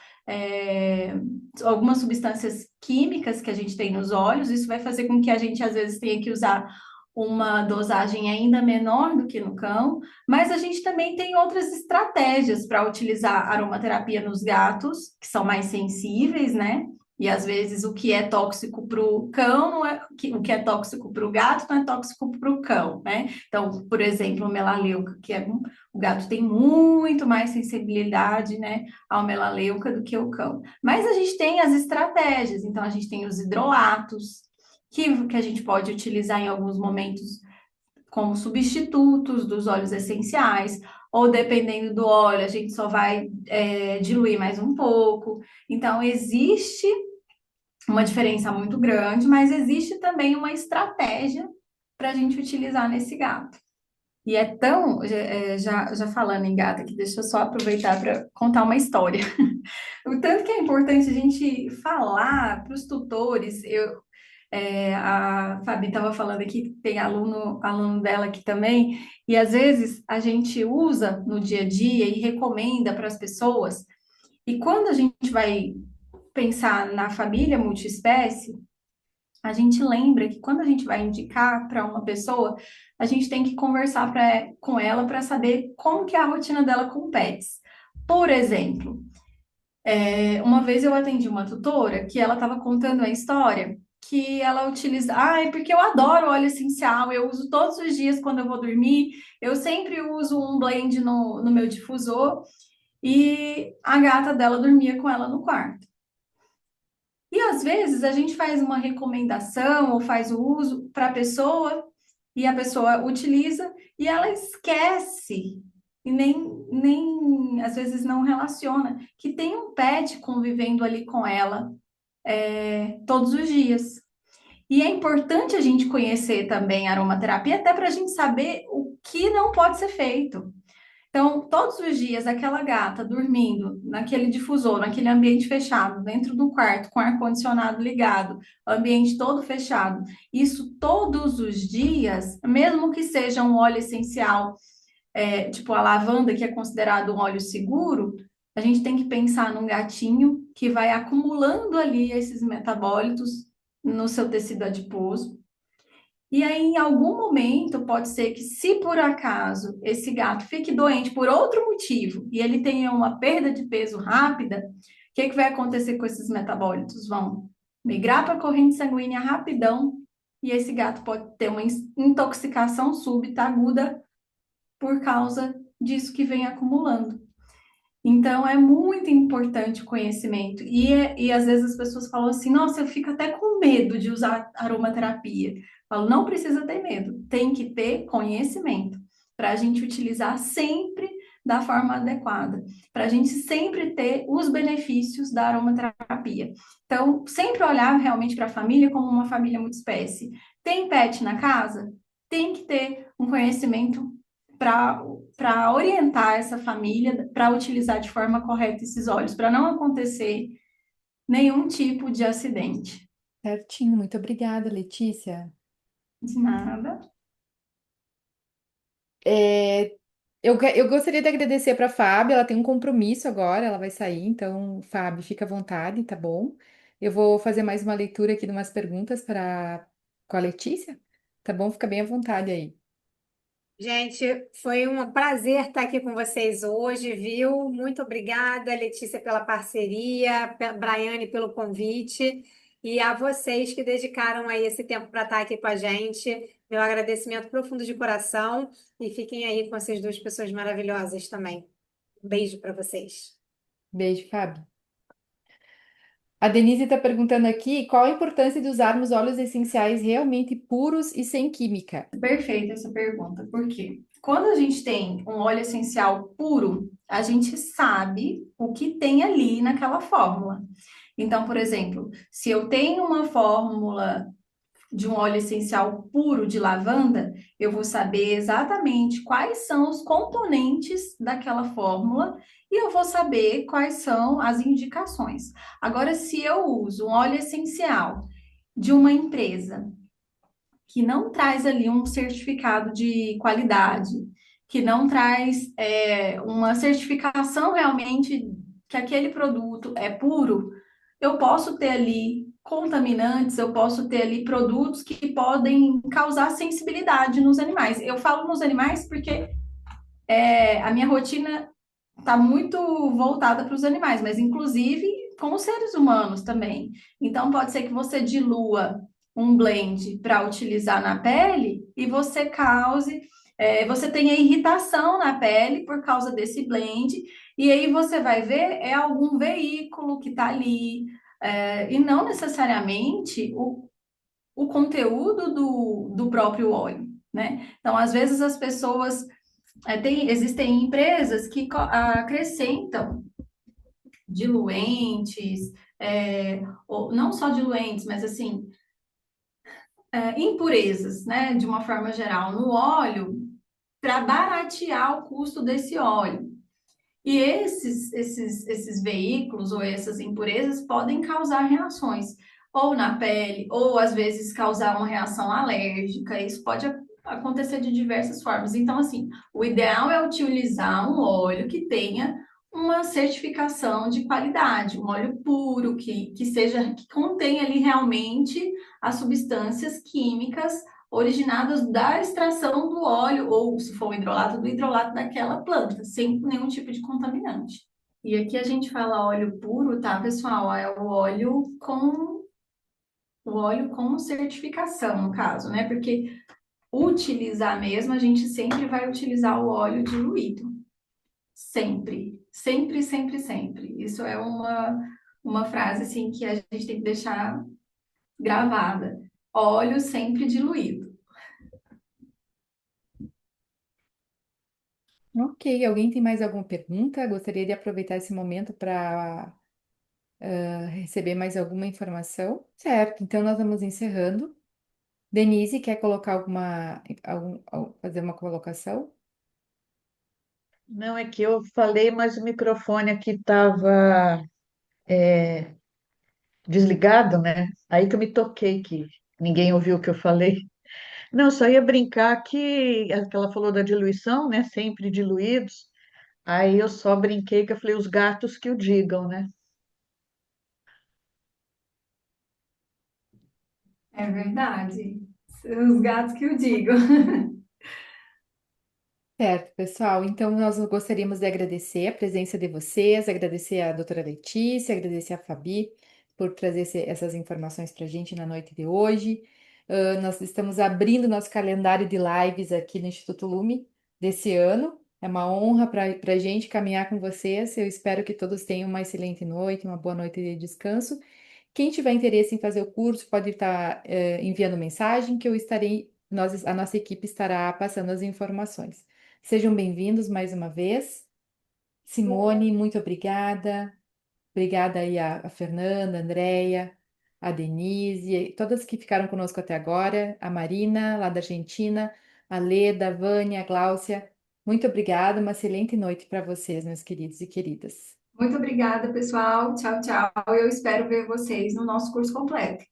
B: substâncias químicas que a gente tem nos óleos. Isso vai fazer com que a gente, às vezes, tenha que usar uma dosagem ainda menor do que no cão, mas a gente também tem outras estratégias para utilizar aromaterapia nos gatos, que são mais sensíveis, né? E às vezes o que é tóxico para o cão não é o que é tóxico para o gato não é tóxico para o cão, né? Então, por exemplo, o melaleuca, o gato tem muito mais sensibilidade, né, ao melaleuca do que o cão. Mas a gente tem as estratégias, então a gente tem os hidrolatos, que a gente pode utilizar em alguns momentos como substitutos dos óleos essenciais, ou dependendo do óleo, a gente só vai diluir mais um pouco. Então, existe uma diferença muito grande, mas existe também uma estratégia para a gente utilizar nesse gato. E é tão, já falando em gato aqui, deixa eu só aproveitar para contar uma história. O tanto que é importante a gente falar para os tutores. A Fabi estava falando aqui, que tem aluno dela aqui também, e às vezes a gente usa no dia a dia e recomenda para as pessoas, e quando a gente vai pensar na família multiespécie, a gente lembra que quando a gente vai indicar para uma pessoa, a gente tem que conversar com ela para saber como que é a rotina dela com pets. Por exemplo, uma vez eu atendi uma tutora que ela estava contando a história que ela utiliza. Ah, é porque eu adoro óleo essencial, eu uso todos os dias quando eu vou dormir, eu sempre uso um blend no meu difusor, e a gata dela dormia com ela no quarto. E às vezes a gente faz uma recomendação ou faz o uso para a pessoa e a pessoa utiliza e ela esquece e nem às vezes não relaciona que tem um pet convivendo ali com ela todos os dias. E é importante a gente conhecer também a aromaterapia até para a gente saber o que não pode ser feito. Então, todos os dias, aquela gata dormindo naquele difusor, naquele ambiente fechado, dentro do quarto, com ar-condicionado ligado, ambiente todo fechado, isso todos os dias, mesmo que seja um óleo essencial, tipo a lavanda, que é considerado um óleo seguro, a gente tem que pensar num gatinho que vai acumulando ali esses metabólitos no seu tecido adiposo. E aí, em algum momento, pode ser que, se por acaso esse gato fique doente por outro motivo e ele tenha uma perda de peso rápida, o que vai acontecer com esses metabólitos? Vão migrar para a corrente sanguínea rapidão e esse gato pode ter uma intoxicação súbita aguda por causa disso que vem acumulando. Então, é muito importante o conhecimento. E às vezes as pessoas falam assim: nossa, eu fico até com medo de usar aromaterapia. Eu falo, não precisa ter medo, tem que ter conhecimento para a gente utilizar sempre da forma adequada, para a gente sempre ter os benefícios da aromaterapia. Então, sempre olhar realmente para a família como uma família multiespécie. Tem pet na casa? Tem que ter um conhecimento para orientar essa família para utilizar de forma correta esses óleos, para não acontecer nenhum tipo de acidente.
A: Certinho, muito obrigada, Letícia.
B: De nada.
A: É, eu gostaria de agradecer para a Fábio, ela tem um compromisso agora, ela vai sair, então, Fábio, fica à vontade, tá bom? Eu vou fazer mais uma leitura aqui de umas perguntas com a Letícia, tá bom? Fica bem à vontade aí.
C: Gente, foi um prazer estar aqui com vocês hoje, viu? Muito obrigada, Letícia, pela parceria, Braiane pelo convite e a vocês que dedicaram aí esse tempo para estar aqui com a gente. Meu agradecimento profundo de coração e fiquem aí com essas duas pessoas maravilhosas também. Um beijo para vocês.
A: Beijo, Fábio. A Denise está perguntando aqui qual a importância de usarmos óleos essenciais realmente puros e sem química.
B: Perfeita essa pergunta. Por quê? Quando a gente tem um óleo essencial puro, a gente sabe o que tem ali naquela fórmula. Então, por exemplo, se eu tenho uma fórmula de um óleo essencial puro de lavanda, eu vou saber exatamente quais são os componentes daquela fórmula e eu vou saber quais são as indicações. Agora, se eu uso um óleo essencial de uma empresa que não traz ali um certificado de qualidade, que não traz uma certificação realmente que aquele produto é puro, eu posso ter ali contaminantes, eu posso ter ali produtos que podem causar sensibilidade nos animais. Eu falo nos animais porque a minha rotina está muito voltada para os animais, mas inclusive com os seres humanos também. Então, pode ser que você dilua um blend para utilizar na pele e você tenha irritação na pele por causa desse blend, e aí você vai ver é algum veículo que está ali, e não necessariamente o conteúdo do próprio óleo, né? Então, às vezes as pessoas existem empresas que acrescentam diluentes, ou não só diluentes, mas assim, impurezas, né, de uma forma geral, no óleo, para baratear o custo desse óleo. E esses veículos ou essas impurezas podem causar reações, ou na pele, ou às vezes causar uma reação alérgica. Isso pode acontecer de diversas formas. Então, assim, o ideal é utilizar um óleo que tenha uma certificação de qualidade, um óleo puro, que contenha ali realmente as substâncias químicas originadas da extração do óleo, ou se for o hidrolato, do hidrolato daquela planta, sem nenhum tipo de contaminante. E aqui a gente fala óleo puro, tá, pessoal? É o óleo com certificação, no caso, né? Porque utilizar mesmo, a gente sempre vai utilizar o óleo diluído. Sempre. Sempre, sempre, sempre. Isso é uma frase, assim, que a gente tem que deixar gravada. Óleo sempre diluído.
A: Ok, alguém tem mais alguma pergunta? Gostaria de aproveitar esse momento para receber mais alguma informação? Certo, então nós vamos encerrando. Denise, quer colocar fazer uma colocação?
D: Não, é que eu falei, mas o microfone aqui estava desligado, né? Aí que eu me toquei que ninguém ouviu o que eu falei. Não, só ia brincar que ela falou da diluição, né? Sempre diluídos. Aí eu só brinquei que eu falei os gatos que o digam, né?
B: É verdade. Os gatos que o digam.
A: Certo, pessoal. Então, nós gostaríamos de agradecer a presença de vocês, agradecer a doutora Letícia, agradecer a Fabi por trazer essas informações para a gente na noite de hoje. Nós estamos abrindo nosso calendário de lives aqui no Instituto Lume desse ano. É uma honra para a gente caminhar com vocês. Eu espero que todos tenham uma excelente noite, uma boa noite de descanso. Quem tiver interesse em fazer o curso pode estar enviando mensagem que a nossa equipe estará passando as informações. Sejam bem-vindos mais uma vez. Simone, muito obrigada. Obrigada aí a Fernanda, a Andréia, a Denise, todas que ficaram conosco até agora, a Marina, lá da Argentina, a Leda, a Vânia, a Gláucia. Muito obrigada, uma excelente noite para vocês, meus queridos e queridas.
B: Muito obrigada, pessoal. Tchau, tchau. Eu espero ver vocês no nosso curso completo.